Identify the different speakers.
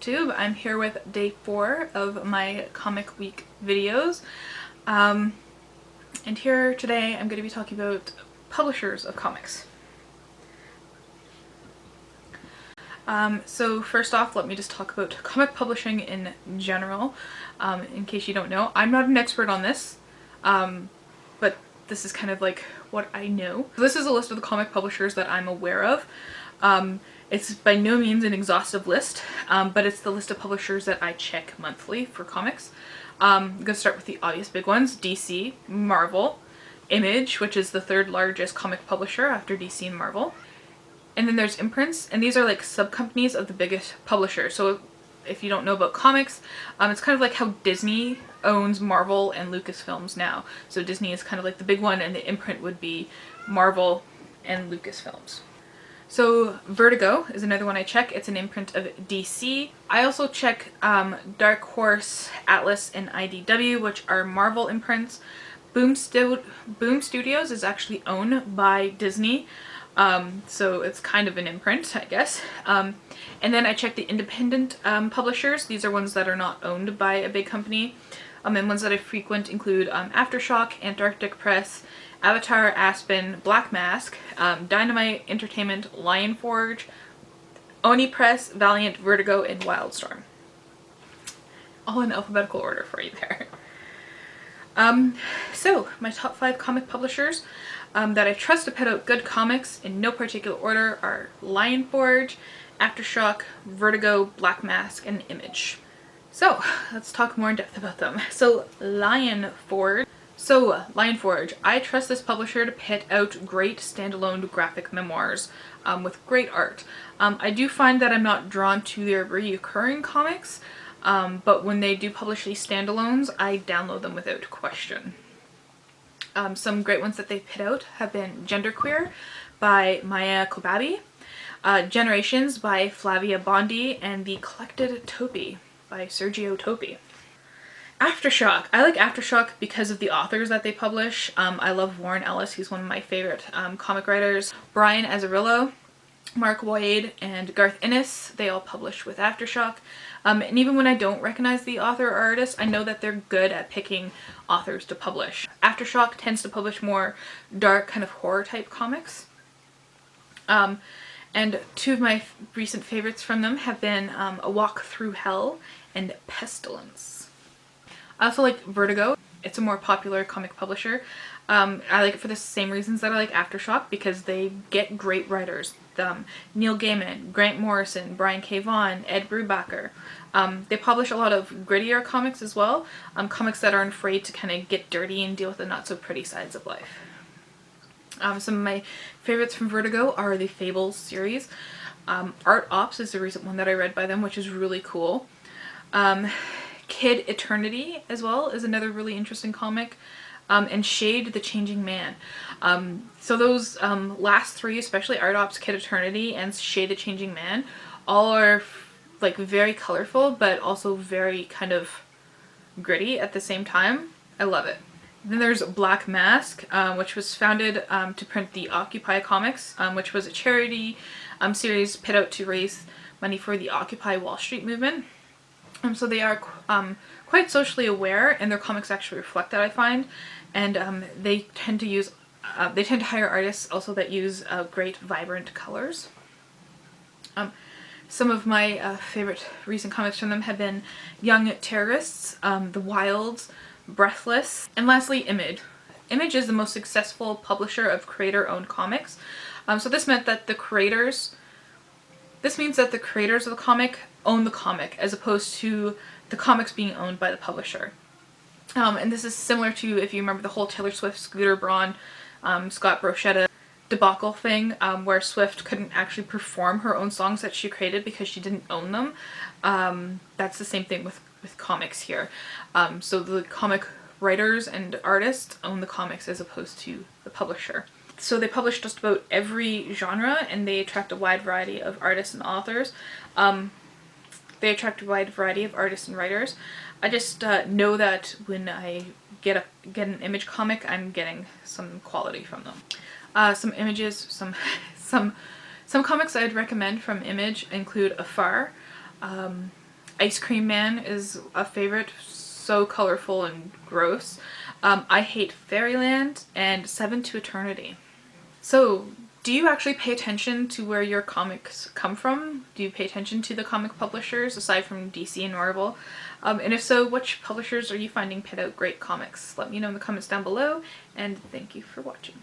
Speaker 1: YouTube. I'm here with day 4 of my comic week videos. And here today I'm going to be talking about publishers of comics. So first off, let me just talk about comic publishing in general. In case you don't know, I'm not an expert on this, but this is kind of like what I know. So this is a list of the comic publishers that I'm aware of. It's by no means an exhaustive list, but it's the list of publishers that I check monthly for comics. I'm gonna start with the obvious big ones: DC, Marvel, Image, which is the third largest comic publisher after DC and Marvel. And then there's imprints, and these are like sub-companies of the biggest publisher. So if you don't know about comics, it's kind of like how Disney owns Marvel and Lucasfilms now. So Disney is kind of like the big one, and the imprint would be Marvel and Lucasfilms. So Vertigo is another one I check. It's an imprint of DC. I also check Dark Horse, Atlas, and IDW, which are Marvel imprints. Boom Studios is actually owned by Disney. So it's kind of an imprint, I guess. And then I check the independent publishers. These are ones that are not owned by a big company. And ones that I frequent include Aftershock, Antarctic Press, Avatar, Aspen, Black Mask, Dynamite Entertainment, Lion Forge, Oni Press, Valiant, Vertigo, and Wildstorm. All in alphabetical order for you there. So my top 5 comic publishers that I trust to put out good comics in no particular order are Lion Forge, Aftershock, Vertigo, Black Mask, and Image. So let's talk more in depth about them. So Lion Forge, I trust this publisher to put out great standalone graphic memoirs with great art. I do find that I'm not drawn to their recurring comics, but when they do publish these standalones, I download them without question. Some great ones that they've put out have been Genderqueer by Maya Kobabe, Generations by Flavia Bondi, and The Collected Topi by Sergio Topi. Aftershock. I like Aftershock because of the authors that they publish. I love Warren Ellis. He's one of my favorite comic writers. Brian Azzarello, Mark Waid, and Garth Ennis, they all publish with Aftershock. And even when I don't recognize the author or artist, I know that they're good at picking authors to publish. Aftershock tends to publish more dark, kind of horror type comics. And 2 of my recent favorites from them have been A Walk Through Hell and Pestilence. I also like Vertigo. It's a more popular comic publisher. I like it for the same reasons that I like Aftershock, because they get great writers. Neil Gaiman, Grant Morrison, Brian K. Vaughan, Ed Brubaker. They publish a lot of grittier comics as well, comics that aren't afraid to kind of get dirty and deal with the not so pretty sides of life. Some of my favorites from Vertigo are the Fables series. Art Ops is the recent one that I read by them, which is really cool. Kid Eternity as well is another really interesting comic. And Shade the Changing Man. So those last 3, especially Art Ops, Kid Eternity, and Shade the Changing Man, all are like very colorful, but also very kind of gritty at the same time. I love it. Then there's Black Mask, which was founded to print the Occupy comics, which was a charity series put out to raise money for the Occupy Wall Street movement. So they are quite socially aware, and their comics actually reflect that, I find. And they tend to hire artists also that use great vibrant colors. Some of my favorite recent comics from them have been Young Terrorists, The Wilds, Breathless, and lastly Image. Image is the most successful publisher of creator-owned comics. So this means that the creators of the comic own the comic, as opposed to the comics being owned by the publisher. And this is similar to, if you remember, the whole Taylor Swift, Scooter Braun, Scott Brochetta debacle thing, where Swift couldn't actually perform her own songs that she created because she didn't own them. That's the same thing with comics here. So the comic writers and artists own the comics as opposed to the publisher. So they publish just about every genre, and they attract a wide variety of artists and authors. They attract a wide variety of artists and writers. I just know that when I get an Image comic, I'm getting some quality from them. Some comics I'd recommend from Image include Afar, Ice Cream Man is a favorite, so colorful and gross. I hate Fairyland and Seven to Eternity. So, do you actually pay attention to where your comics come from? Do you pay attention to the comic publishers aside from DC and Marvel? And if so, which publishers are you finding put out great comics? Let me know in the comments down below, and thank you for watching.